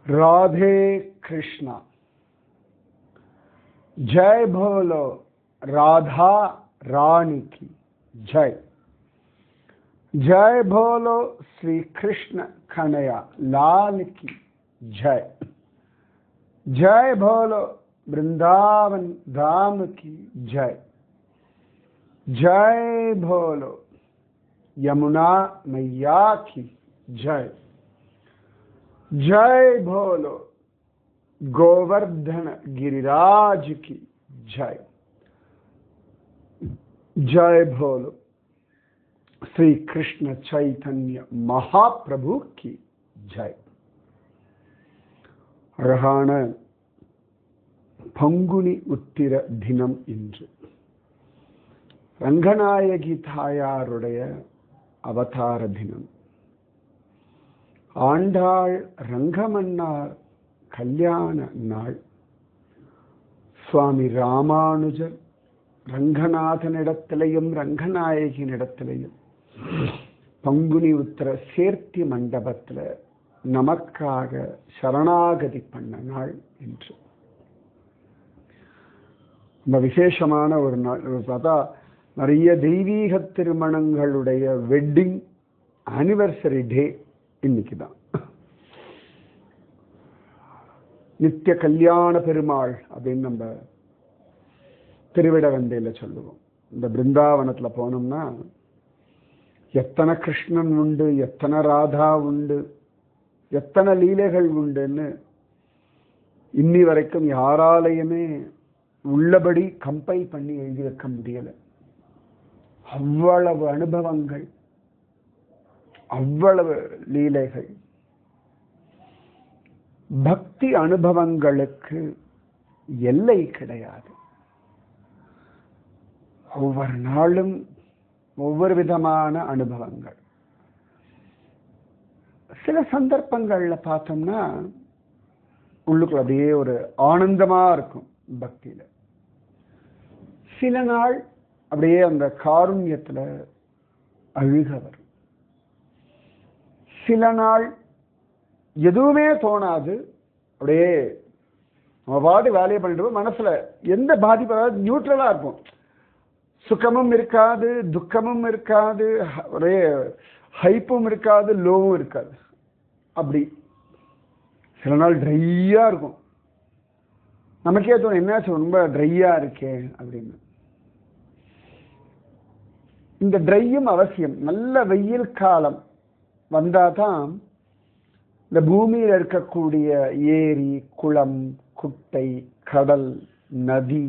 राधे कृष्णा। जय बोलो राधा रानी की जय। जय बोलो श्री कृष्ण कन्हैया लाल की जय। जय बोलो वृंदावन धाम की जय। जय बोलो यमुना मैया की जय। जय बोलो गोवर्धन गिरिराज की जय। जय बोलो श्री कृष्ण चैतन्य महाप्रभु की जय। அழகான பங்குனி உத்திர தினம் இன்று ரங்கநாயகி தாயாருடைய அவதார தினம். ஆண்டாள் ரங்கமன்னார் கல்யாண நாள். சுவாமி ராமானுஜர் ரங்கநாதனிடத்திலையும் ரங்கநாயகினிடத்திலையும் பங்குனி உத்திர சேர்த்தி மண்டபத்தில் நமக்காக சரணாகதி பண்ண நாள் என்று. ரொம்ப விசேஷமான ஒரு நாள். பார்த்தா நிறைய தெய்வீக திருமணங்களுடைய வெட்டிங் ஆனிவர்சரி டே இன்னைக்கு தான். நித்திய கல்யாண பெருமாள் அப்படின்னு நம்ம திருவிடவந்தையில் சொல்லுவோம். இந்த பிருந்தாவனத்துல போனோம்னா எத்தனை கிருஷ்ணன் உண்டு, எத்தனை ராதா உண்டு, எத்தனை லீலைகள் உண்டுன்னு இன்னி வரைக்கும் யாராலையுமே உள்ளபடி கம்பைல் பண்ணி எழுதி வைக்க முடியல. அவ்வளவு அனுபவங்கள், அவ்வளவு லீலைகள். பக்தி அனுபவங்களுக்கு எல்லை கிடையாது. ஒவ்வொரு நாளும் ஒவ்வொரு விதமான அனுபவங்கள். சில சந்தர்ப்பங்கள்ல பார்த்தோம்னா உள்ளுக்குள்ள அப்படியே ஒரு ஆனந்தமா இருக்கும் பக்தியில. சில நாள் அப்படியே அந்த காருண்யத்துல அழுக வரும். சில நாள் எதுவுமே தோணாது, அப்படியே நம்ம பாட்டு வேலையை பண்ணிட்டு மனசுல எந்த பாதிப்பு நியூட்ரலா இருக்கும். சுகமும் இருக்காது, துக்கமும் இருக்காது, ஒரே ஹைப்பும் இருக்காது, லோவும் இருக்காது. அப்படி சில நாள் ட்ரையா இருக்கும். நமக்கே தோணும் என்னாச்சு ரொம்ப ட்ரையா இருக்கே அப்படின்னு. இந்த ட்ரையும் அவசியம். நல்ல வெயில் காலம் வந்தாதான் இந்த பூமியில் இருக்கக்கூடிய ஏரி, குளம், குட்டை, கடல், நதி,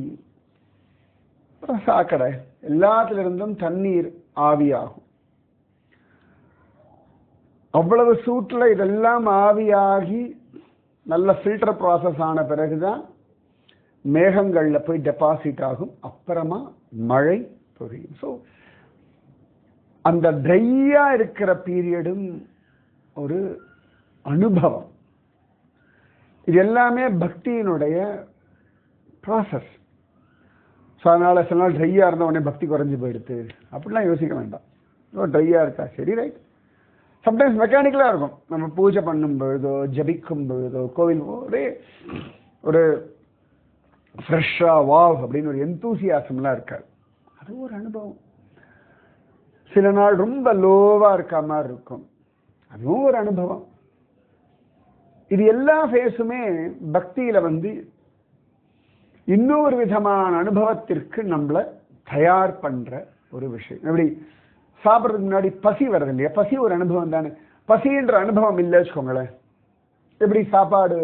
சாக்கடை எல்லாத்திலிருந்தும் தண்ணீர் ஆவியாகும். அவ்வளவு சூட்டில் இதெல்லாம் ஆவியாகி நல்ல ஃபில்டர் ப்ராசஸ் ஆன பிறகுதான் மேகங்கள்ல போய் டெபாசிட் ஆகும். அப்புறமா மழை பொழியும். ஸோ அந்த ட்ரையா இருக்கிற பீரியடும் ஒரு அனுபவம். இது எல்லாமே பக்தியினுடைய ப்ராசஸ். ஸோ அதனால சில நாள் ட்ரையா இருந்த உடனே பக்தி குறைஞ்சி போயிடுது அப்படிலாம் யோசிக்க வேண்டாம். ட்ரையா இருக்கா சரி, ரைட். சம்டைம்ஸ் மெக்கானிக்கலாக இருக்கும். நம்ம பூஜை பண்ணும் பொழுதோ, ஜபிக்கும் பொழுதோ, கோவில் ஒரே ஒரு ஃப்ரெஷ்ஷாக வாவ் அப்படின்னு ஒரு எந்தூசியாசம்லாம் இருக்காது. அது ஒரு அனுபவம். சில நாள் ரொம்ப லோவாக இருக்க மாதிரி இருக்கும். அதுவும் ஒரு அனுபவம். இது எல்லா ஃபேஸுமே பக்தியில் இன்னொரு விதமான அனுபவத்திற்கு நம்மளை தயார் பண்ணுற ஒரு விஷயம். எப்படி சாப்பிட்றதுக்கு முன்னாடி பசி வருது இல்லையா? பசி ஒரு அனுபவம் தானே. பசின்ற அனுபவம் இல்லை வச்சுக்கோங்களேன், எப்படி சாப்பாடு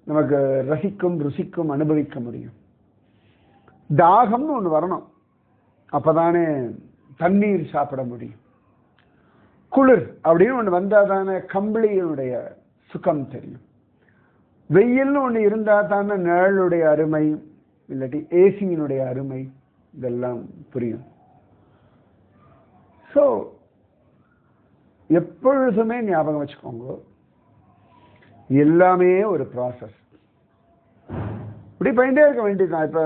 நமக்கு ரசிக்கும், ருசிக்கும், அனுபவிக்க முடியும்? தாகம்னு ஒன்று வரணும், அப்போதானே தண்ணீர் சாப்பிட முடியும். குளிர் அப்படின்னு ஒன்று வந்தால் தானே கம்பளியினுடைய சுகம் தெரியும். வெயில்னு ஒன்று இருந்தால் தானே நிழலுடைய அருமை, இல்லாட்டி ஏசியினுடைய அருமை, இதெல்லாம் புரியும். ஸோ எப்பொழுதுமே ஞாபகம் வச்சுக்கோங்க, எல்லாமே ஒரு ப்ராசஸ். இப்படி போயிட்டே இருக்க வேண்டியதுதான். இப்போ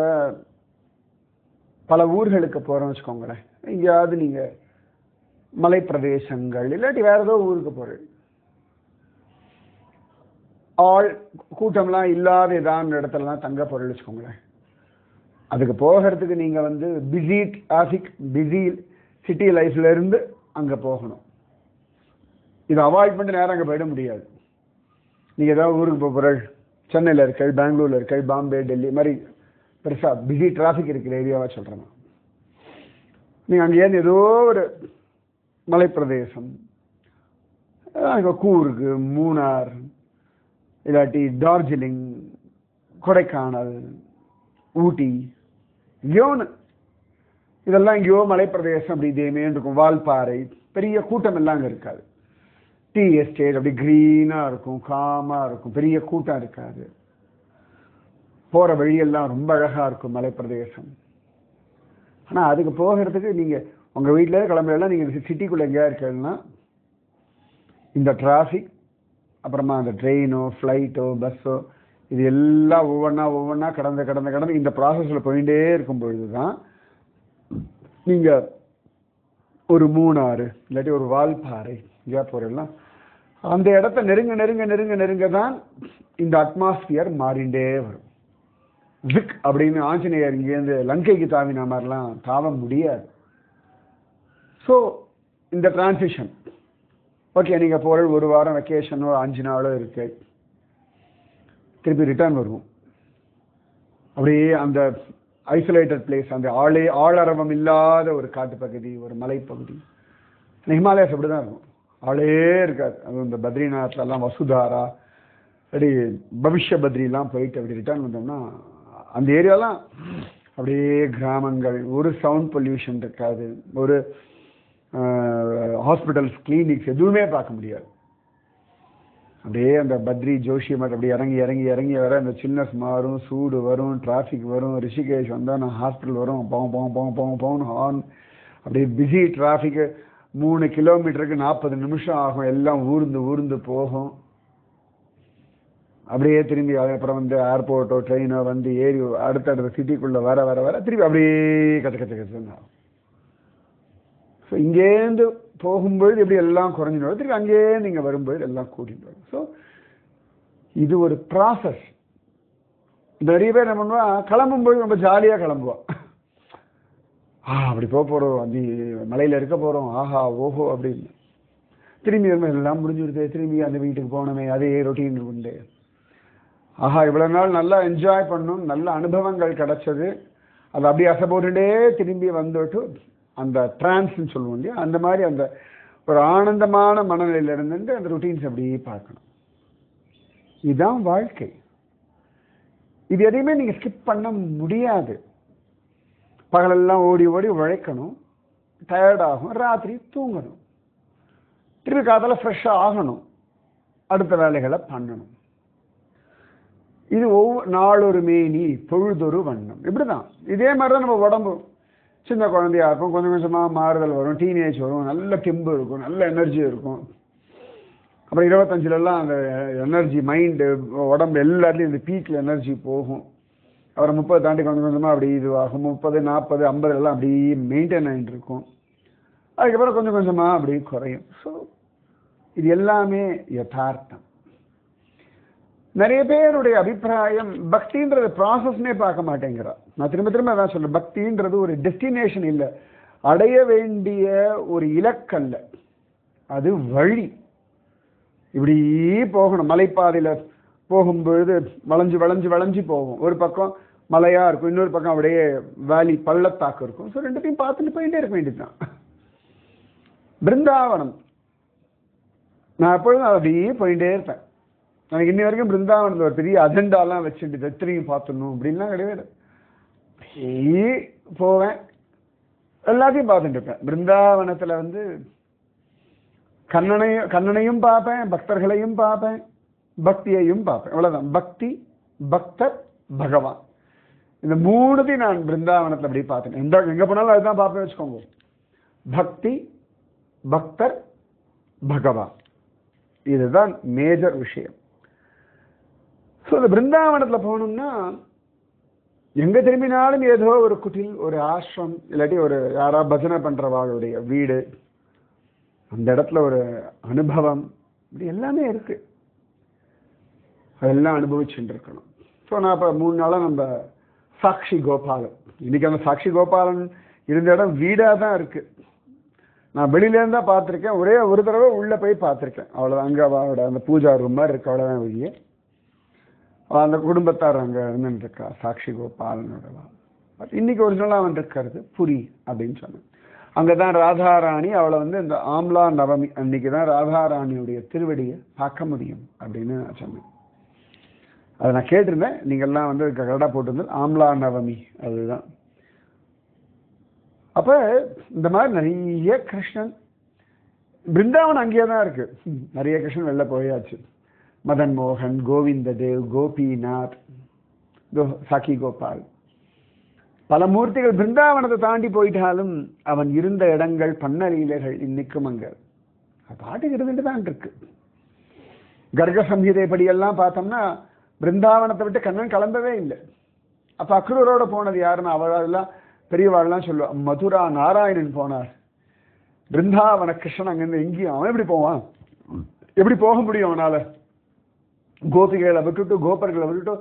பல ஊர்களுக்கு போகிறோம் வச்சுக்கோங்களேன். எங்கேயாவது நீங்கள் மலை பிரதேசங்கள் இல்லாட்டி வேற ஏதோ ஊருக்கு போகிறேன். ஆள் கூட்டம்லாம் இல்லாத ஏதாவது இடத்துலலாம் தங்க பொருள் வச்சுக்கோங்களேன். அதுக்கு போகிறதுக்கு நீங்கள் வந்து பிஸி டிராஃபிக் பிஸி சிட்டி லைஃப்ல இருந்து அங்கே போகணும். இதை அவாய்ட் பண்ணிட்டு நேரம் அங்கே போயிட முடியாது. நீங்கள் ஏதாவது ஊருக்கு போகிற சென்னையில் இருக்க, பெங்களூரில் இருக்க, பாம்பே, டெல்லி மாதிரி பெருசாக பிஸி டிராஃபிக் இருக்கிற ஏரியாவாக சொல்கிறேன். நீங்கள் அங்கேருந்து ஏதோ ஒரு மலைப்பிரதேசம், கூர்கு, மூணார், இல்லாட்டி டார்ஜிலிங், கொடைக்கானல், ஊட்டி, எங்கேயோன்னு இதெல்லாம் எங்கேயோ மலைப்பிரதேசம் அப்படி இதேமே இருக்கும். வால்பாறை, பெரிய கூட்டம் எல்லாம் அங்கே இருக்காது. டீ எஸ்டேட் அப்படி க்ரீனாக இருக்கும், காமாக இருக்கும், பெரிய கூட்டம் இருக்காது. போகிற வழியெல்லாம் ரொம்ப அழகாக இருக்கும் மலைப்பிரதேசம். ஆனால் அதுக்கு போகிறதுக்கு நீங்கள் உங்கள் வீட்டில் கிளம்புறதுலாம் நீங்கள் சிட்டிக்குள்ளே எங்கேயா இருக்கீங்கன்னா இந்த டிராஃபிக், அப்புறமா அந்த ட்ரெயினோ ஃப்ளைட்டோ பஸ்ஸோ இது எல்லாம் ஒவ்வொன்றா கடந்து இந்த ப்ராசஸில் போயிட்டே இருக்கும் பொழுது தான் நீங்கள் ஒரு மூணாறு இல்லாட்டி ஒரு வால்பாறை இங்கே போகிறலாம் அந்த இடத்த நெருங்க தான் இந்த அட்மாஸ்பியர் மாறிண்டே வரும். விக் அப்படின்னு ஆஞ்சநேயர் இங்கேருந்து லங்கைக்கு தாவின மாதிரிலாம் தாவ முடியாது. ஸோ இந்த டிரான்சிஷன் ஓகே, நீங்கள் போகிற ஒரு வாரம் வெக்கேஷனோ 5 நாளோ இருக்கு, திருப்பி ரிட்டர்ன் வருவோம். அப்படியே அந்த ஐசோலேட்டட் பிளேஸ், அந்த ஆளரவம் இல்லாத ஒரு காட்டுப்பகுதி, ஒரு மலைப்பகுதி. ஹிமாலயாஸ் அப்படி தான் இருக்கும், ஆளே இருக்காது. அது இந்த பத்ரிநாத்லாம் வசுதாரா அப்படி பவிஷ்ய பத்ரிலாம் போயிட்டு அப்படி ரிட்டர்ன் வந்தோம்னா அந்த ஏரியாலாம் அப்படியே கிராமங்கள், ஒரு சவுண்ட் பொல்யூஷன் இருக்காது, ஒரு ஹாஸ்பிட்டல்ஸ், கிளினிக்ஸ் எதுவுமே பார்க்க முடியாது. அப்படியே அந்த பத்ரி ஜோஷி மட் அப்படி இறங்கி வர அந்த சில்னஸ் மாறும், சூடு வரும், டிராஃபிக் வரும். ரிஷிகேஷ் வந்தால் நான் ஹாஸ்பிட்டல் வரும், பவுன் ஹார்ன், அப்படியே பிஸி டிராஃபிக்கு. 3 கிலோமீட்டருக்கு 40 நிமிஷம் ஆகும், எல்லாம் ஊர்ந்து போகும். அப்படியே திரும்பி அப்புறம் வந்து ஏர்போர்ட்டோ ட்ரெயினோ வந்து ஏறி அடுத்தடுத்த சிட்டிக்குள்ளே வர திரும்பி அப்படியே கற்றுன்னு ஆகும். ஸோ இங்கேருந்து போகும்பொழுது எப்படி எல்லாம் குறைஞ்சிடும், திருப்பி அங்கேருந்து இங்கே வரும்பொழுது எல்லாம் கூட்டிட்டு வரும். ஸோ இது ஒரு ப்ராசஸ். நிறைய பேர் என்ன பண்ணுவா, கிளம்பும்பொழுது ரொம்ப ஜாலியாக கிளம்புவோம். அப்படி போகிறோம், அந்த மலையில் இருக்க போகிறோம், ஆஹா ஓஹோ அப்படின்னு. திரும்பி எல்லாம் முடிஞ்சுடுது, திரும்பி அந்த வீட்டுக்கு போனோமே, அதே ரொட்டீன் உண்டு. ஆஹா இவ்வளோ நாள் நல்லா என்ஜாய் பண்ணணும், நல்ல அனுபவங்கள் கிடைச்சது, அது அப்படியே அசைபோட்டுட்டே திரும்பி வந்துட்டு அந்த டிரான்ஸ்ன்னு சொல்லுவோம் இல்லையா, அந்த மாதிரி அந்த ஒரு ஆனந்தமான மனநிலையில் இருந்து அந்த ருட்டீன்ஸ் அப்படியே பார்க்கணும். இதுதான் வாழ்க்கை. இது எதையுமே நீங்கள் ஸ்கிப் பண்ண முடியாது. பகலெல்லாம் ஓடி உழைக்கணும், டயர்டாகும், ராத்திரி தூங்கணும், திருப்பி காத்தால ஃப்ரெஷ்ஷாக ஆகணும், அடுத்த வேலைகளை பண்ணணும். இது ஒவ்வொரு நாளொரு மேனி பொழுதொரு வண்ணம், இப்படிதான். இதே மாதிரி தான் நம்ம உடம்பு. சின்ன குழந்தையா இருக்கும், கொஞ்சம் கொஞ்சமாக மாறுதல் வரும், டீனேஜ் வரும், நல்ல தெம்பு இருக்கும், நல்ல எனர்ஜி இருக்கும். அப்புறம் 25லலாம் அந்த எனர்ஜி மைண்டு உடம்பு எல்லாத்துலேயும் இந்த பீக்கில் எனர்ஜி போகும். அப்புறம் 30 தாண்டி கொஞ்சம் கொஞ்சமாக அப்படி இதுவாகும். 30, 40, 50 அப்படி மெயின்டைன் ஆகிட்டு இருக்கும். அதுக்கப்புறம் கொஞ்சம் கொஞ்சமாக அப்படி குறையும். ஸோ இது எல்லாமே யதார்த்தம். நிறைய பேருடைய அபிப்பிராயம் பக்தின்றது ப்ராசஸ்னே பார்க்க மாட்டேங்கிறா. நான் திரும்ப அதான் சொல்றேன், பக்தின்றது ஒரு டெஸ்டினேஷன் இல்லை, அடைய வேண்டிய ஒரு இலக்கல்ல, அது வழி. இப்படி போகணும். மலைப்பாதையில் போகும்பொழுது வளைஞ்சு போகும். ஒரு பக்கம் மலையா இருக்கும், இன்னொரு பக்கம் அப்படியே வேலி பள்ளத்தாக்கு இருக்கும். ஸோ ரெண்டுத்தையும் பார்த்துட்டு போயிட்டே இருக்க வேண்டியதுதான். பிருந்தாவனம் நான் எப்பொழுதும் அப்படியே போயிட்டே இருப்பேன். எனக்கு இன்னி வரைக்கும் பிருந்தாவனத்தில் ஒரு பெரிய அஜெண்டாலாம் வச்சுட்டு எத்தனையும் பார்த்துடணும் அப்படின்லாம் கிடையாது. அப்படியே போவேன், எல்லாத்தையும் பார்த்துட்டு இருப்பேன். பிருந்தாவனத்தில் வந்து கண்ணனையும் பார்ப்பேன், பக்தர்களையும் பார்ப்பேன், பக்தியையும் பார்ப்பேன். அவ்வளோதான். பக்தி, பக்தர், பகவான், இந்த 3த்தையும் நான் பிருந்தாவனத்தில் அப்படி பார்த்தேன். எங்கே போனாலும் அதுதான் பார்ப்பேன் வச்சுக்கோங்க. பக்தி, பக்தர், பகவான், இதுதான் மேஜர் விஷயம். ஸோ இந்த பிருந்தாவனத்தில் போகணும்னா எங்கே திரும்பினாலும் ஏதோ ஒரு குட்டில், ஒரு ஆசிரம், இல்லாட்டி ஒரு யாரா பஜனை பண்ணுறவாளுடைய வீடு, அந்த இடத்துல ஒரு அனுபவம், இப்படி எல்லாமே இருக்கு. அதெல்லாம் அனுபவிச்சுட்டு இருக்கணும். ஸோ நான் இப்போ 3 நாளாக நம்ம சாக்ஷி கோபாலன், இன்னைக்கு அந்த சாக்ஷி கோபாலன் இருந்த இடம் வீடாக தான் இருக்கு. நான் வெளியிலேருந்து தான் பார்த்துருக்கேன், ஒரே ஒரு தடவை உள்ளே போய் பார்த்துருக்கேன், அவ்வளோதான். அங்கே அவளோட அந்த பூஜா ரூம் மாதிரி இருக்கு, அவ்வளோதான். வெளியே அந்த குடும்பத்தார் அங்கே இருந்துருக்கா சாக்ஷி கோபாலனோட. இன்னைக்கு ஒரிஜினலாக வந்துருக்கிறது புரி அப்படின்னு சொன்னேன். அங்கே தான் ராதாராணி, அவளை வந்து இந்த ஆம்லா நவமி அன்னைக்கு தான் ராதாராணியுடைய திருவடியை பார்க்க முடியும் அப்படின்னு நான் சொன்னேன். அதை நான் கேட்டிருந்தேன், நீங்கள்லாம் வந்து கரெக்டாக போட்டிருந்தது ஆம்லா நவமி அதுதான். அப்போ இந்த மாதிரி நிறைய கிருஷ்ணன் பிருந்தாவன் அங்கேயே தான் இருக்கு. நிறைய கிருஷ்ணன் வெளில போயாச்சு. மதன் மோகன், கோவிந்த தேவ், கோபிநாத், சாக்கி கோபால், பல மூர்த்திகள் பிருந்தாவனத்தை தாண்டி போயிட்டாலும் அவன் இருந்த இடங்கள் பண்ணலீலைகள் இன்னைக்கும் அங்க பாட்டுக்கு இருந்துட்டு தான் இருக்கு. கர்க சம்ஹிதை படியெல்லாம் பார்த்தோம்னா பிருந்தாவனத்தை விட்டு கண்ணன் கிளம்பவே இல்லை. அப்ப அக்ரூரோட போனது யாருன்னா அவளெல்லாம் பெரியவாள்லாம் சொல்லுவா, மதுரா நாராயணன் போனார், பிருந்தாவன கிருஷ்ணன் அங்கிருந்து எங்கேயும் அவன் எப்படி போவான், எப்படி போக முடியும் அவனால? கோபிகளை விட்டுட்டு கோபர்களை விட்டுட்டு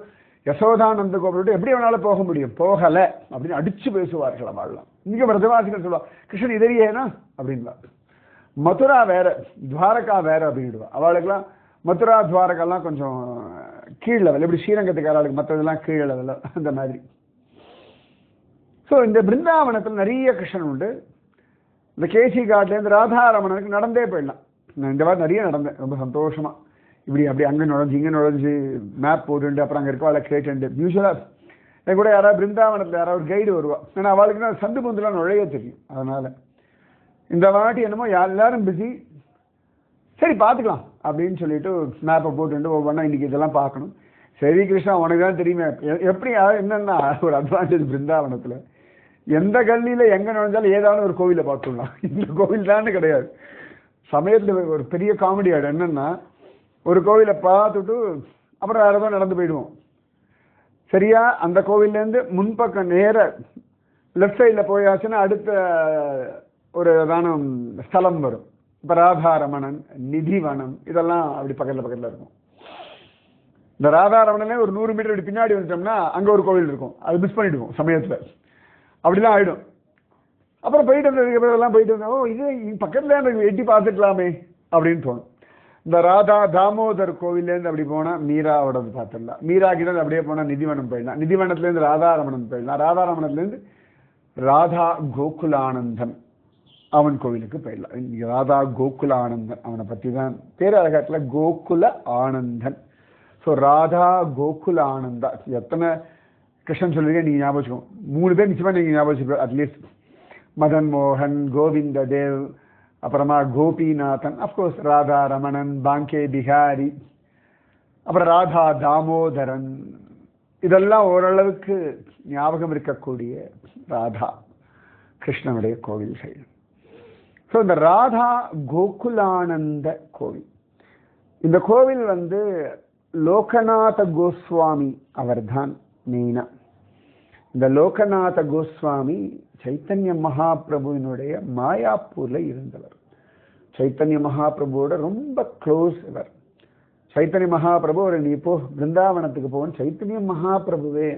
யசோதானந்த கோபுரம் விட்டு எப்படி அவனால போக முடியும்? போகலை அப்படின்னு அடிச்சு பேசுவார்கள் அவள்லாம். இங்க விரதவாசிகள் சொல்லுவா, கிருஷ்ணன் இதறியேனா அப்படின்வா. மதுரா வேற, துவாரகா வேற அப்படின்டுவா. அவளுக்கெல்லாம் மதுரா துவாரகாலாம் கொஞ்சம் கீழ் லெவல், எப்படி ஸ்ரீரங்கத்துக்காரர்களுக்கு மற்றதெல்லாம் கீழ் லெவல் அந்த மாதிரி. ஸோ இந்த பிருந்தாவனத்தில் நிறைய கிருஷ்ணன் உண்டு. இந்த கேசி காட்லேருந்து ராதாரமணனுக்கு நடந்தே போயிடலாம். நான் இந்த வாரம் நிறைய நடந்தேன், ரொம்ப சந்தோஷமா. இப்படி அப்படி அங்கே நுழைஞ்சு இங்கே நுழைஞ்சு மேப் போட்டுண்டு அப்புறம் அங்கே இருக்கவாளை கேட்டுண்டு. யூஸ்வலாக என் கூட யாராவது பிருந்தாவனத்தில் யாராவது ஒரு கைடு வருவா, ஏன்னா அவளுக்கு தான் சந்து பொந்துலாம் நுழைய தெரியும். அதனால இந்த வாட்டி என்னமோ எல்லாரும் பிஸி, சரி பார்த்துக்கலாம் அப்படின்னு சொல்லிட்டு மேப்பை போட்டுண்டு ஒவ்வொன்றா இன்னைக்கு இதெல்லாம் பார்க்கணும். சரி கிருஷ்ணா உனக்கு தான் தெரியுமே எப்படி என்னன்னா ஒரு அட்வான்டேஜ் பிருந்தாவனத்தில் எந்த கல்லியில் எங்கே நுழைஞ்சாலும் ஏதாவது ஒரு கோவிலை பார்த்துடலாம். இந்த கோவில் தான் கிடையாது. சமயத்தில் ஒரு பெரிய காமெடி ஆகிடும். என்னன்னா ஒரு கோவிலை பார்த்துட்டு அப்புறம் வேறு ஏதோ நடந்து போயிடுவோம். சரியா அந்த கோவில்லேருந்து முன்பக்கம் நேர லெஃப்ட் சைடில் போயாச்சுன்னா அடுத்த ஒரு தானம் ஸ்தலம் வரும். இப்போ ராதாரமணன், நிதிவனம் இதெல்லாம் அப்படி பக்கத்தில் இருக்கும். இந்த ராதாரமணனே ஒரு 100 மீட்டர் இப்படி பின்னாடி வந்துட்டோம்னா அங்கே ஒரு கோவில் இருக்கும், அது மிஸ் பண்ணிடுவோம் சமயத்தில். அப்படிலாம் ஆகிடும். அப்புறம் போயிட்டு வந்ததுக்கப்புறம் போயிட்டு வந்தோம், ஓ இது பக்கத்தில் எனக்கு எட்டி பார்த்துக்கலாமே அப்படின்னு தோணும். இந்த ராதா தாமோதர் கோவில்லேருந்து அப்படி போனால் மீராவோடது பார்த்துடலாம், மீராக்கிட்ட அப்படியே போனால் நிதிவனம் போயிடலாம், நிதிவனத்துலேருந்து ராதாரமணன் போயிடலாம், ராதாரமணத்துலேருந்து ராதா கோகுலானந்தன் அவன் கோவிலுக்கு போயிடலாம். ராதா கோகுலானந்தன் அவனை பற்றி தான் பேர் அழகாட்டில் கோகுல ஆனந்தன். ஸோ ராதா கோகுலானந்தா எத்தனை கிருஷ்ணன் சொல்லியிருக்கேன் நீங்கள் ஞாபகம் வச்சுக்கோங்க. 3 பேர் நிச்சயமாக நீங்கள் ஞாபகம் வச்சுக்கோ. அட்லீஸ்ட் மதன் மோகன், கோவிந்த தேவ், அப்புறமா கோபிநாதன், அஃப்கோர்ஸ் ராதா ரமணன், பாங்கே பிஹாரி, அப்புறம் ராதா தாமோதரன், இதெல்லாம் ஓரளவுக்கு ஞாபகம் இருக்கக்கூடிய ராதா கிருஷ்ணனுடைய கோவில்கள். ஸோ இந்த ராதா கோகுலானந்த கோவில், இந்த கோவில் வந்து லோகநாத கோஸ்வாமி அவர் தான் மெயினா. இந்த லோகநாத கோஸ்வாமி சைத்தன்ய மகாபிரபுவினுடைய மாயாப்பூர்ல இருந்தவர். சைத்தன்ய மகாபிரபுவோட ரொம்ப க்ளோஸ் இவர். சைத்தன்ய மகாபிரபு ஒரு நீ போ பிருந்தாவனத்துக்கு போவோம் சைத்தன்ய மகாபிரபுவே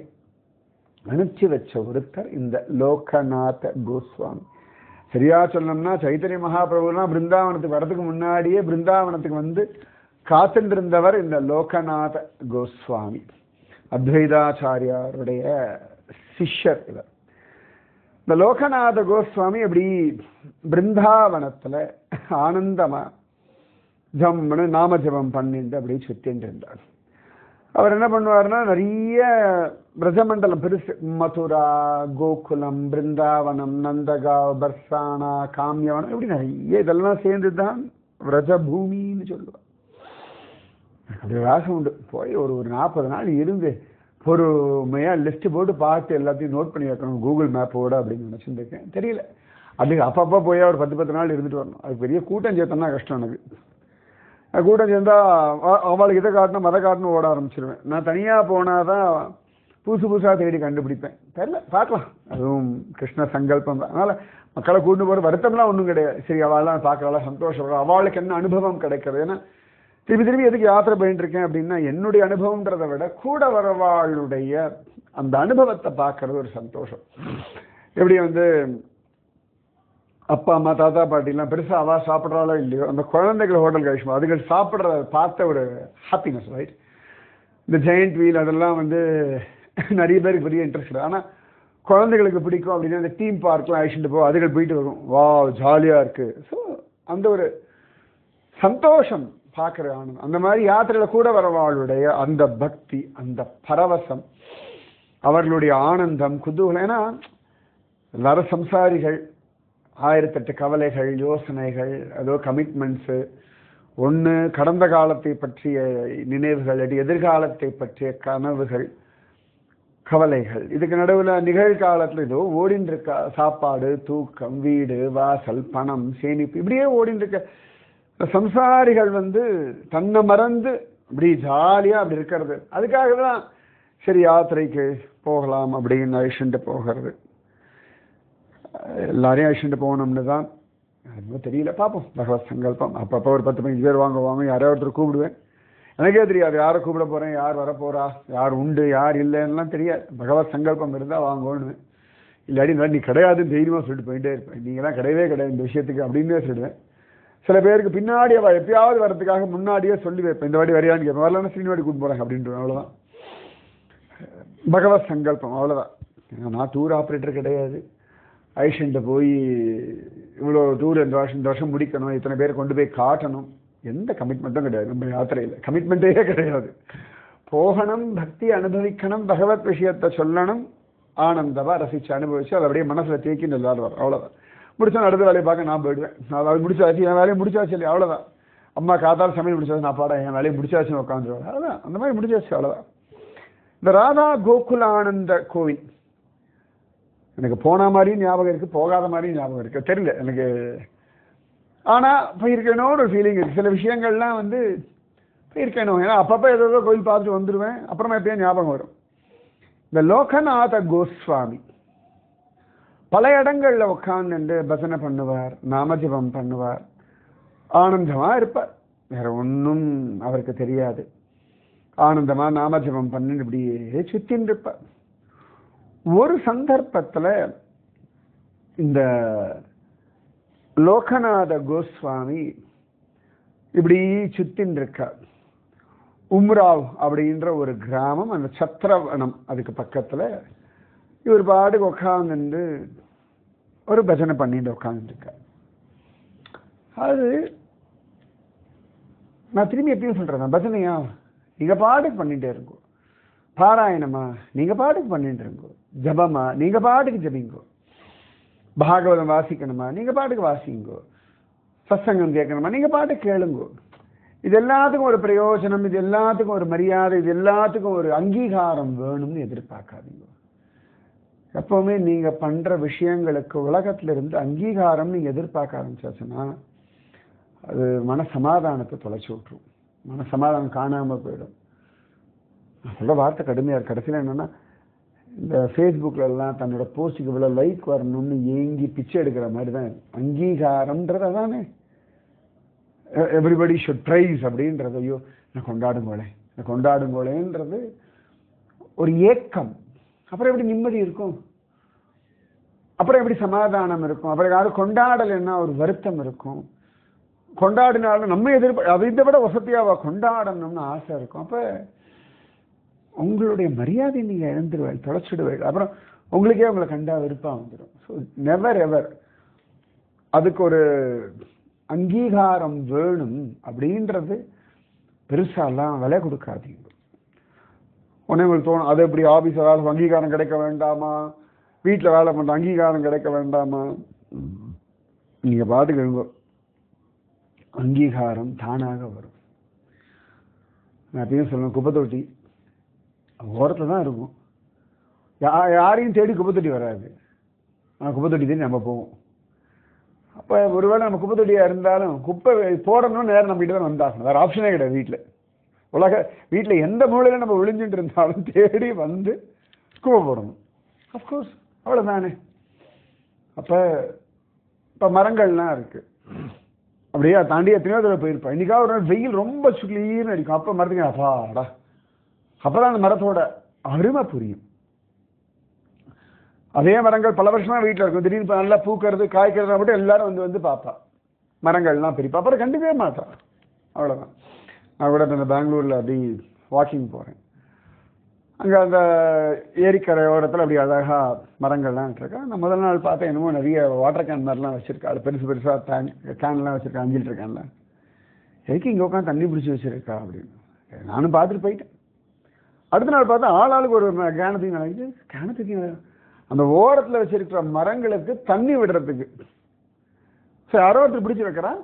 அனுப்பிச்சு வச்ச ஒருத்தர் இந்த லோகநாத கோஸ்வாமி. சரியா சொல்லணும்னா சைத்தன்ய மகாபிரபுலாம் பிருந்தாவனத்துக்கு வரதுக்கு முன்னாடியே பிருந்தாவனத்துக்கு வந்து காத்துருந்தவர் இந்த லோகநாத கோஸ்வாமி. அத்வைதாச்சாரியாருடைய சிஷ்யர் இவர். இந்த லோகநாத கோஸ்வாமி அப்படி பிருந்தாவனத்துல ஆனந்தமா ஜம்னு நாம ஜபம் பண்ணிட்டு அப்படியே சுத்தின்னு இருந்தார். அவர் என்ன பண்ணுவார்னா நிறைய பிரஜமண்டலம் பெருசு, மதுரா, கோகுலம், பிருந்தாவனம், நந்தகாவ், பர்சானா, காமியவனம், இப்படி நிறைய இதெல்லாம் சேர்ந்துதான் விரஜபூமின்னு சொல்லுவார். அப்படி வாசம் உண்டு. போய் ஒரு 40 நாள் இருந்து பொறுமையா லிஸ்ட் போட்டு பார்த்து எல்லாத்தையும் நோட் பண்ணி வைக்கணும் கூகுள் மேப்போட அப்படின்னு நினைச்சுருக்கேன். தெரியல, அதுக்கு அப்பப்போ போய் ஒரு 10 நாள் இருந்துட்டு வரணும். அது பெரிய கூட்டம் சேர்த்தோம்னா கஷ்டம். எனக்கு கூட்டம் சேர்ந்தா அவளுக்கு இதை காட்டணும் மதை காட்டணும் ஓட ஆரம்பிச்சிருவேன். நான் தனியாக போனாதான் புதுசாக தேடி கண்டுபிடிப்பேன். தெரியல, பார்க்கலாம். அதுவும் கிருஷ்ண சங்கல்பம் தான். அதனால் மக்களை கூட்டு போகிற வருத்தம்லாம் ஒன்றும் கிடையாது. சரி, அவள்லாம் பார்க்கறவளா சந்தோஷப்படுறா, அவளுக்கு என்ன அனுபவம் கிடைக்கிறது. ஏன்னா திருப்பி திருப்பி எதுக்கு யாத்திரை போயிட்டு இருக்கேன் அப்படின்னா என்னுடைய அனுபவம்ன்றதை விட கூட வரவாளுடைய அந்த அனுபவத்தை பார்க்கறது ஒரு சந்தோஷம். எப்படி வந்து அப்பா அம்மா தாத்தா பாட்டிலாம் பெருசா அவா சாப்பிட்றாலோ இல்லையோ அந்த குழந்தைகள் ஹோட்டல் கழிச்சுமா அதுகள் சாப்பிட்றத பார்த்த ஒரு ஹாப்பினஸ், ரைட்? இந்த ஜெயண்ட் வீல் அதெல்லாம் வந்து நிறைய பேருக்கு பெரிய இன்ட்ரெஸ்ட். ஆனால் குழந்தைகளுக்கு பிடிக்கும் அப்படின்னா அந்த தீம் பார்க்லாம் அழிச்சுட்டு போ அதுகள் போயிட்டு வரும், வா ஜாலியாக இருக்கு. ஸோ அந்த ஒரு சந்தோஷம் பார்க்குற ஆனந்தம். அந்த மாதிரி யாத்திரையில் கூட வரவாளுடைய அந்த பக்தி, அந்த பரவசம், அவர்களுடைய ஆனந்தம், குதூகலம். ஏன்னா எல்லாரும் சம்சாரிகள், 1008 கவலைகள், யோசனைகள், ஏதோ கமிட்மெண்ட்ஸு, ஒன்று கடந்த காலத்தை பற்றிய நினைவுகள், எதிர்காலத்தை பற்றிய கனவுகள், கவலைகள். இதுக்கு நடுவில் நிகழ்காலத்தில் ஏதோ ஓடின்னு இருக்க சாப்பாடு, தூக்கம், வீடு, வாசல், பணம், சேமிப்பு, இப்படியே ஓடின்னு இருக்க சம்சாரிகள் வந்து தன்னை மறந்து இப்படி ஜாலியாக அப்படி இருக்கிறது. அதுக்காக தான் சரி யாத்திரைக்கு போகலாம் அப்படின்னு அழிச்சுட்டு போகிறது. எல்லாரையும் அழிச்சுட்டு போகணும்னு தான் அதுவும் தெரியல, பார்ப்போம். பகவத் சங்கல்பம். அப்பப்போ ஒரு 10-15 பேர் வாங்குவாங்க, யாரையோ ஒருத்தர் கூப்பிடுவேன். எனக்கே தெரியாது யாரை கூப்பிட போகிறேன், யார் வரப்போகிறா, யார் உண்டு யார் இல்லைன்னுலாம் தெரியாது. பகவத் சங்கல்பம் இருந்தால் வாங்கணும்னு, இல்லாடி நீ கிடையாதுன்னு தைரியமாக சொல்லிட்டு போயிட்டே இருப்பேன். நீங்களாம் கிடையவே கிடையாது இந்த விஷயத்துக்கு அப்படின்னே சொல்லிடுவேன். சில பேருக்கு பின்னாடி அவள் எப்பயாவது வரதுக்காக முன்னாடியே சொல்லி வைப்பேன், இந்த வாடி வரையான்னு கேட்பேன். வரலன்னா சீனிவாடி கூப்பிட்டு போகிறாங்க அப்படின்ட்டு. அவ்வளோதான் பகவத் சங்கல்பம், அவ்வளோதான். நான் டூர் ஆப்ரேட்டர் கிடையாது. ஐஷன்ட்ட போய் இவ்வளோ டூர் இந்த வருஷம் முடிக்கணும், இத்தனை பேர் கொண்டு போய் காட்டணும், எந்த கமிட்மெண்ட்டும் கிடையாது. நம்ம யாத்திரையில் கமிட்மெண்ட்டே கிடையாது. போகணும், பக்தி அனுபவிக்கணும், பகவத் விஷயத்தை சொல்லணும், ஆனந்தமாக ரசித்து அனுபவிச்சு அதை அப்படியே மனசில் தேக்கி எல்லாரும் வரும். அவ்வளோதான். முடிச்சா அடுத்த வேலையை பார்க்க நான் போயிடுவேன். நான் அது முடிச்சாச்சு, என் வேலையை முடிச்சாச்சு இல்லையா, அவ்வளோதான். அம்மா காத்தால் சமையல் முடிச்சாச்சு, நான் பாட என் வேலையை முடிச்சாச்சுன்னு உட்காந்துருவேன். அவ்வளோதான், அந்த மாதிரி முடிச்சாச்சு, அவ்வளோதான். இந்த ராதா கோகுலானந்த கோவில் எனக்கு போன மாதிரியும் ஞாபகம் இருக்குது, போகாத மாதிரியும் ஞாபகம் இருக்குது, தெரியல எனக்கு. ஆனால் போயிருக்கணும் ஒரு ஃபீலிங் இருக்குது. சில விஷயங்கள்லாம் வந்து போயிருக்கணும், ஏன்னா அப்பப்போ ஏதோ கோயில் பார்த்துட்டு வந்துடுவேன், அப்புறமா எப்பயும் ஞாபகம் வரும். இந்த லோகநாத கோஸ்வாமி பல இடங்களில் உட்கார்ந்து பஜனை பண்ணுவார், நாமஜபம் பண்ணுவார், ஆனந்தமாக இருப்பார். வேற ஒன்றும் அவருக்கு தெரியாது. ஆனந்தமாக நாமஜபம் பண்ணி இப்படியே சுத்தின்னு இருப்பார். ஒரு சந்தர்ப்பத்தில் இந்த லோகநாத கோஸ்வாமி இப்படி சுத்தின்னு இருக்கார். உம்ராவ் அப்படின்ற ஒரு கிராமம், அந்த சத்திரவனம் அதுக்கு பக்கத்தில். இவர் பாட்டுக்கு உட்காந்துட்டு ஒரு பஜனை பண்ணிட்டு உட்காந்துருக்கார். அது நான் திரும்பி எப்பயும் சொல்றேன், பஜனையா நீங்க பாட்டுக்கு பண்ணிட்டே இருக்கோ, பாராயணமா நீங்க பாட்டுக்கு பண்ணிட்டு இருக்கோ, ஜபமா நீங்க பாட்டுக்கு ஜபிங்கோ, பாகவதம் வாசிக்கணுமா நீங்க பாட்டுக்கு வாசிங்கோ, சத்சங்கம் கேட்கணுமா நீங்க பாட்டுக்கு கேளுங்கோ. இது எல்லாத்துக்கும் ஒரு பிரயோஜனம், இது எல்லாத்துக்கும் ஒரு மரியாதை, இது எல்லாத்துக்கும் ஒரு அங்கீகாரம் வேணும்னு எதிர்பார்க்காதீங்க. எப்பவுமே நீங்க பண்ற விஷயங்களுக்கு உலகத்துல இருந்து அங்கீகாரம் நீங்க எதிர்பார்க்க ஆரம்பிச்சாச்சுன்னா அது மன சமாதானத்தை தொலைச்சி விட்டுரும், மன சமாதானம் காணாம போயிடும். சொல்ல வார்த்தை கடுமையா இருக்கு. கடைசியில் என்னன்னா இந்த ஃபேஸ்புக்ல எல்லாம் தன்னோட போஸ்டுக்கு இவ்வளோ லைக் வரணும்னு ஏங்கி பிச்சை எடுக்கிற மாதிரி தான் அங்கீகாரம்ன்றது. அதானே எவ்ரிபடி ஷுட் ப்ரைஸ் அப்படின்றது. ஐயோ நான் கொண்டாடுங்கோளேன்றது ஒரு ஏக்கம். அப்புறம் எப்படி நிம்மதி இருக்கும், அப்புறம் எப்படி சமாதானம் இருக்கும், அப்புறம் யாரும் கொண்டாடலைன்னா ஒரு வருத்தம் இருக்கும். கொண்டாடினாலும் நம்ம அதை இதை விட வசதியாவா கொண்டாடணும்னு ஆசை இருக்கும். அப்போ உங்களுடைய மரியாதை நீங்க இழந்துருவேன், தொலைச்சிடுவேன். அப்புறம் உங்களுக்கே உங்களை கண்டா விருப்பம் வந்துடும். ஸோ நெவர் எவர் அதுக்கு ஒரு அங்கீகாரம் வேணும் அப்படின்றது பெருசாலாம் விலை கொடுக்காதீங்க. உடனே உங்களுக்கு தோணும், அது எப்படி ஆஃபீஸில் வேலை அங்கீகாரம் கிடைக்க வேண்டாமா, வீட்டில் வேலை பண்ணுற அங்கீகாரம் கிடைக்க வேண்டாமா? நீங்கள் பாட்டுக்கு எழுங்கோ, அங்கீகாரம் தானாக வரும். நான் எப்பயும் சொல்லுவேன், குப்பை தொட்டி ஓரத்தில் தான் இருக்கும், யாரையும் தேடி குப்பை தொட்டி வராது. ஆனால் குப்பை தொட்டி தேடி நம்ம போவோம். அப்போ ஒருவேளை நம்ம குப்பை தொட்டியாக இருந்தாலும் குப்பை போடணும்னு நேரம் நம்ம கிட்ட தான் வந்தாகணும், வேறு ஆப்ஷனே கிடையாது. வீட்டில் எந்த மூலையில் நம்ம விழிஞ்சுட்டு இருந்தாலும் தேடி வந்து குப்பை போடணும். அஃப்கோர்ஸ் அவ்வளோதானே. அப்போ இப்போ மரங்கள்லாம் இருக்குது, அப்படியே தாண்டி எத்தனையோ தடவை போயிருப்பேன். இன்னைக்காக ஒரு நாள் வெயில் ரொம்ப சுளீர்னு அடிக்கும். அப்போ மரத்துக்கு அப்பாடா, அப்பதான் அந்த மரத்தோட அருமை புரியும். அதே மரங்கள் பல வருஷமா வீட்டில் இருக்கும். திடீர்னு நல்லா பூக்கிறது காய்க்கிறத மட்டும் எல்லாரும் வந்து வந்து பார்ப்பா. மரங்கள்லாம் பிரிப்பா. அப்புறம் கண்டுக்கவே மாட்டான். அவ்வளோதான். நான் கூட இந்த பெங்களூரில் அப்படி வாக்கிங் போகிறேன். அங்கே அந்த ஏரிக்கரையோரத்தில் அப்படி அழகாக மரங்கள்லாம் இருக்கா. நான் முதல் நாள் பார்த்தேன், என்னமோ நிறைய வாட்டர் கேன் மாதிரிலாம் வச்சுருக்கா. அது பெருசு பெருசாக கேன்லாம் வச்சுருக்கேன், 5 லிட்டர் கேன்லாம். எதுக்கு இங்கே உட்காந்து தண்ணி பிடிச்சி வச்சுருக்கா அப்படின்னு நானும் பார்த்துட்டு போயிட்டேன். அடுத்த நாள் பார்த்தா ஆளாளுக்கு ஒரு கேனத்துக்கு நடக்குது. கேனத்துக்கு அந்த ஓரத்தில் வச்சிருக்கிற மரங்களுக்கு தண்ணி விடுறதுக்கு சரி யாரோ ஒருத்தர் பிடிச்சி வைக்கிறான்.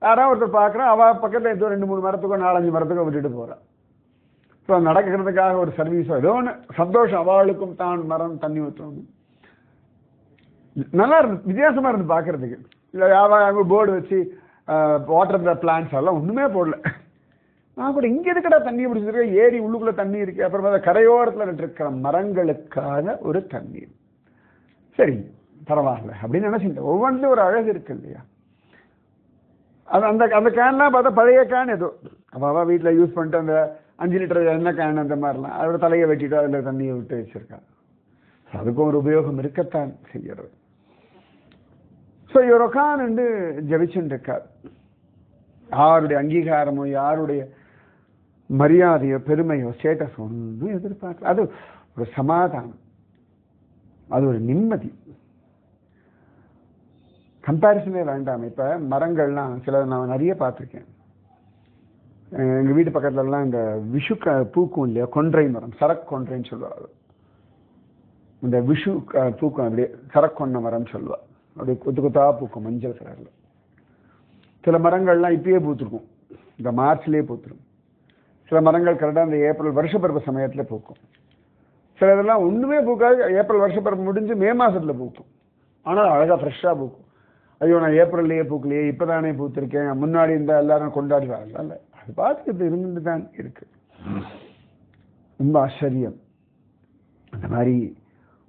யாராவது ஒருத்தர் பார்க்குறான். அவள் பக்கத்தில் ஏதோ 2-3 மரத்துக்கோ 4-5 மரத்துக்கோ விட்டுட்டு போகிறான். ஸோ நடக்கிறதுக்காக ஒரு சர்வீஸோ ஏதோ ஒன்று சந்தோஷம். அவளுக்கும் தான் மரம் தண்ணி ஊற்றணும். நல்லா இருந்து வித்தியாசமாக இருந்து பார்க்கறதுக்கு. இல்லை அவங்க போர்டு வச்சு வாட்டர் த பிளான்ஸ் எல்லாம் ஒன்றுமே போடல. நான் கூட இங்கே எதுக்கடா தண்ணி பிடிச்சிருக்கேன், ஏரி உள்ளுக்குள்ளே தண்ணி இருக்கு. அப்புறமா கரையோரத்தில் இருக்கிற மரங்களுக்காக ஒரு தண்ணீர். சரி பரவாயில்ல அப்படின்னு நினைச்சிட்டேன். ஒவ்வொன்றிலும் ஒரு அழகு இருக்கு இல்லையா. அது அந்த அந்த கேன்லாம் பார்த்தா பழைய கேன் ஏதோ அவள் வீட்டில் யூஸ் பண்ணிட்டு அந்த 5 லிட்டர் எண்ணெய் கேன் அந்த மாதிரிலாம் அதோட தலையை வெட்டிட்டு அதில் தண்ணியை விட்டு வச்சிருக்கா. அதுக்கும் ஒரு உபயோகம் இருக்கத்தான் செய்யறது. ஸோ இவர் உட்காந்து ஜபிச்சுட்டு இருக்கார். யாருடைய அங்கீகாரமோ யாருடைய மரியாதையோ பெருமையோ ஸ்டேட்டஸ் ஒன்றும் எதிர்பார்க்கல. அது ஒரு சமாதானம், அது ஒரு நிம்மதி. கம்பேரிசனே வேண்டாம். இப்போ மரங்கள்லாம் சில நான் நிறைய பார்த்துருக்கேன். எங்கள் வீட்டு பக்கத்துலலாம் இந்த விஷு பூக்கும் இல்லையா, கொன்றை மரம், சரக்கொன்றைன்னு சொல்லுவாள். இந்த விஷு பூக்கும் அப்படியே சரக்கொன்ன மரம் சொல்லுவாள். அப்படியே கொத்து கொத்தா பூக்கும் மஞ்சள் கலரில். சில மரங்கள்லாம் இப்பயே பூத்துருக்கும், இந்த மார்ச்லேயே பூத்துரும். சில மரங்கள் கரெக்டாக இந்த ஏப்ரல் வருஷப்பருப்பு சமயத்தில் பூக்கும். சில இதெல்லாம் ஒன்றுமே பூக்காது. ஏப்ரல் வருஷப்பருப்பு முடிஞ்சு மே மாதத்தில் பூக்கும். ஆனால் அழகாக ஃப்ரெஷ்ஷாக பூக்கும். ஐயோ நான் ஏப்ரல்லையே பூக்கலையே, இப்போ தானே பூத்திருக்கேன், முன்னாடி இருந்தால் எல்லாரும் கொண்டாடுறாங்க. இல்லை, அது பார்த்துக்கிட்டு இருந்து தான் இருக்கு. ரொம்ப ஆச்சரியம். அந்த மாதிரி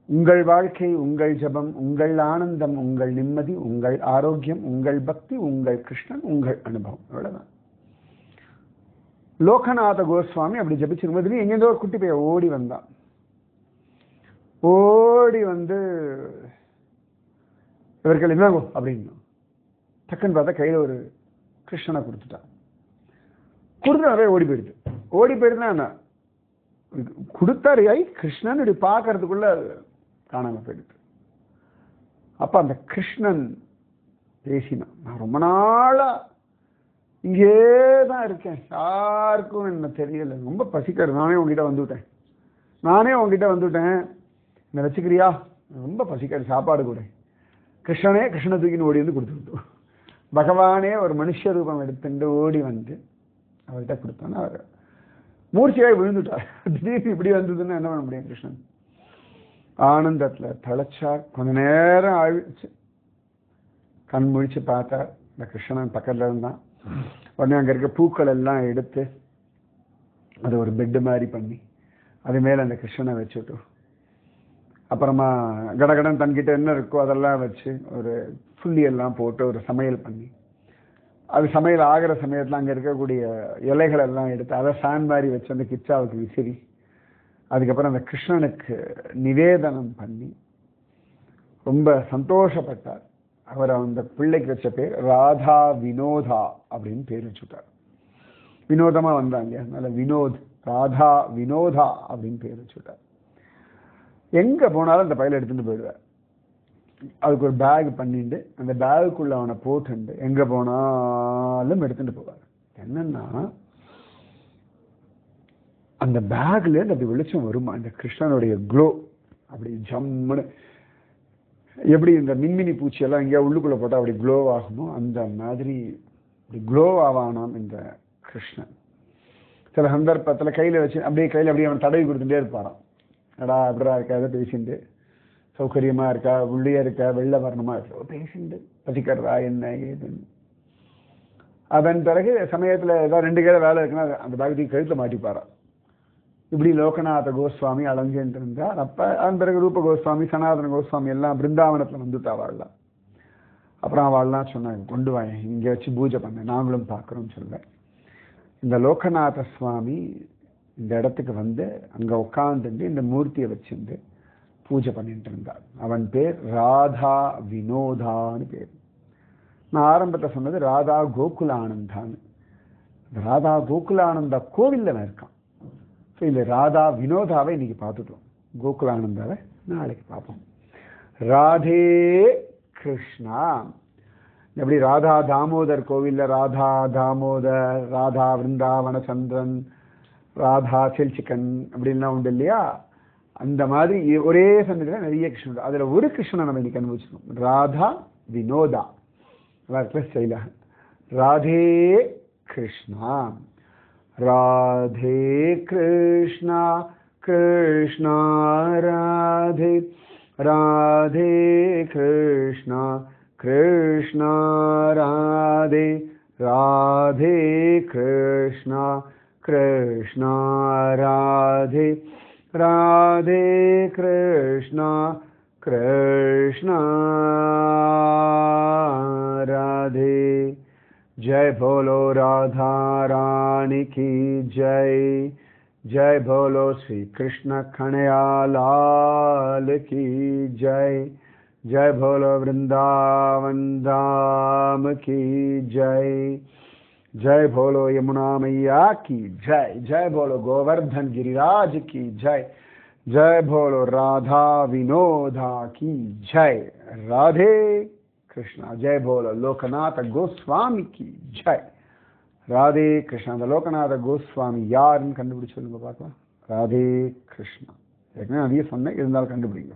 உங்கள் வாழ்க்கை, உங்கள் ஜபம், உங்கள் ஆனந்தம், உங்கள் நிம்மதி, உங்கள் ஆரோக்கியம், உங்கள் பக்தி, உங்கள் கிருஷ்ணன், உங்கள் அனுபவம். அவ்வளவுதான். லோகநாத கோஸ்வாமி அப்படி ஜபிச்சிருக்கும். எங்கேருந்தோ ஒரு குட்டி பையன் ஓடி வந்தான். ஓடி வந்து இவர்கள் என்னங்கோ அப்படின்னு டக்குன்னு பார்த்தா கையில் ஒரு கிருஷ்ணனை கொடுத்துட்டான். கொடுத்து நிறைய ஓடி போயிடுது. ஓடி போயிடுதுன்னா என்ன கொடுத்தாரு, ஐ கிருஷ்ணன் இப்படி பார்க்கறதுக்குள்ள காணாம போயிடுது. அப்ப அந்த கிருஷ்ணன் பேசினான், நான் ரொம்ப நாளா இங்கே தான் இருக்கேன், யாருக்கும் என்ன தெரியல, ரொம்ப பசிக்கிறது, நானே உங்ககிட்ட வந்துவிட்டேன், என்ன வச்சுக்கிறியா, ரொம்ப பசிக்கிறது, சாப்பாடு கூட. கிருஷ்ணனே கிருஷ்ண தூக்கின்னு ஓடி வந்து கொடுத்துருந்தோம். பகவானே ஒரு மனுஷ ரூபம் எடுத்துட்டு ஓடி வந்து அவர்கிட்ட கொடுத்தோன்னா அவர் மூர்ச்சியாய் விழுந்துட்டார். திடீர்னு இப்படி வந்ததுன்னு என்ன பண்ண முடியும்? கிருஷ்ணன் ஆனந்தத்துல தழைச்சார். கொஞ்ச நேரம் ஆயிடுச்சு, கண் முழிச்சு பார்த்தார். இந்த கிருஷ்ணன் பக்கத்துல இருந்தான். உடனே அங்க இருக்க பூக்கள் எல்லாம் எடுத்து அது ஒரு பெட்டு மாதிரி பண்ணி அது மேல அந்த கிருஷ்ணனை வச்சுட்டு, அப்புறமா கடகடன் தன்கிட்ட என்ன இருக்கோ அதெல்லாம் வச்சு ஒரு புள்ளி எல்லாம் போட்டு ஒரு சமையல் பண்ணி, அது சமையல் ஆகிற சமயத்தில் அங்கே இருக்கக்கூடிய இலைகள் எல்லாம் எடுத்து அதை ஃபேன் மாதிரி வச்சு அந்த கிச்சாவுக்கு விசிறி, அதுக்கப்புறம் அந்த கிருஷ்ணனுக்கு நிவேதனம் பண்ணி ரொம்ப சந்தோஷப்பட்டார். அவர் அந்த பிள்ளைக்கு வச்ச பேர் ராதா வினோதா அப்படின்னு பேர் வச்சுட்டார். வினோதமா வந்தாங்க, அதனால வினோத், ராதா வினோதா அப்படின்னு பேர் வச்சுட்டார். எங்க போனாலும் அந்த பையில எடுத்துட்டு போயிடுவார். அதுக்கு ஒரு பேக் பண்ணிட்டு அந்த பேகுக்குள்ள அவனை போட்டுண்டு எங்க போனாலும் எடுத்துட்டு போவார். என்னன்னா அந்த பேக்ல அப்படி வெளிச்சம் வருமா, இந்த கிருஷ்ணனுடைய க்ளோ அப்படி ஜம்முன்னு, எப்படி இந்த மின்மினி பூச்சி எல்லாம் எங்கேயா உள்ளுக்குள்ள போட்டா அப்படி க்ளோ ஆகுமோ அந்த மாதிரி அப்படி க்ளோ ஆவானாம் இந்த கிருஷ்ணன். சில சந்தர்ப்பத்தில் கையில வச்சு அப்படியே கையில் அப்படியே அவன் தடவி கொடுத்துட்டே இருப்பாராம். எடா அப்படிடா இருக்கா, அதை பேசிட்டு சௌகரியமா இருக்கா, உள்ளியா இருக்கா, வெளில வரணுமா இருக்கா, பேசிட்டு பசிக்கிறதா என்ன ஏதுன்னு. அதன் பிறகு சமயத்தில் ஏதாவது 2 கையில வேலை இருக்குன்னா அந்த பேகத்துக்கு கழுத்தை மாட்டிப்பாராம். இப்படி லோகநாத கோஸ்வாமி அலைஞ்சுட்டு இருந்தார். அப்ப அதன் பிறகு ரூப கோஸ்வாமி, சனாதன கோஸ்வாமி எல்லாம் பிருந்தாவனத்துல வந்துட்டாவாள்லாம். அப்புறம் அவள்லாம் சொன்னாங்க, கொண்டு வாங்க இங்கே வச்சு பூஜை பண்ண, நாங்களும் பார்க்குறோம்னு சொல்லுவேன். இந்த லோகநாத சுவாமி இந்த இடத்துக்கு வந்து அங்கே உட்காந்துட்டு இந்த மூர்த்தியை வச்சுட்டு பூஜை பண்ணிட்டு இருந்தார். அவன் பேர் ராதா வினோதான்னு பேர். நான் ஆரம்பத்தை சொன்னது ராதா கோகுலானந்தான்னு. ராதா கோகுலானந்தா கோவிலில் இருக்கான். ஸோ இந்த ராதா வினோதாவை இன்னைக்கு பார்த்துட்டோம், கோகுலானந்தாவை நாளைக்கு பார்ப்போம். ராதே கிருஷ்ணா. எப்படி ராதா தாமோதர் கோவிலில் ராதா தாமோதர், ராதா விருந்தாவன சந்திரன், ராதா சில்சிக்கன் அப்படின்லாம் உண்டு இல்லையா? அந்த மாதிரி ஒரே சந்தத்தில் நிறைய கிருஷ்ணன். அதில் ஒரு கிருஷ்ணனை நம்ம இன்னைக்கு அனுபவிச்சிருக்கோம், ராதா வினோதா. ஸ்டைலாக ராதே கிருஷ்ணா, ராதே கிருஷ்ணா கிருஷ்ணா ராதே, ராதே கிருஷ்ணா கிருஷ்ணா ராதே, ராதே கிருஷ்ணா கிருஷ்ணா ராதே, ராதே கிருஷ்ணா கிருஷ்ணா ராதே. जय बोलो राधा रानी की जय, जय बोलो श्री कृष्ण कन्हैया लाल की जय, जय बोलो वृंदावन धाम की जय, जय बोलो यमुना मैया की जय, जय बोलो गोवर्धन गिरिराज की जय, जय बोलो राधा विनोदा की जय. राधे கிருஷ்ணா. ஜெய் போல லோகநாத கோஸ்வாமி கி ஜெய். ராதே கிருஷ்ணா. அந்த லோகநாத கோஸ்வாமி யாருன்னு கண்டுபிடிச்சு சொல்லுங்க பார்க்கலாம். ராதே கிருஷ்ணா. ஏற்கனவே நிறைய சொன்னேன், இருந்தாலும் கண்டுபிடிங்க.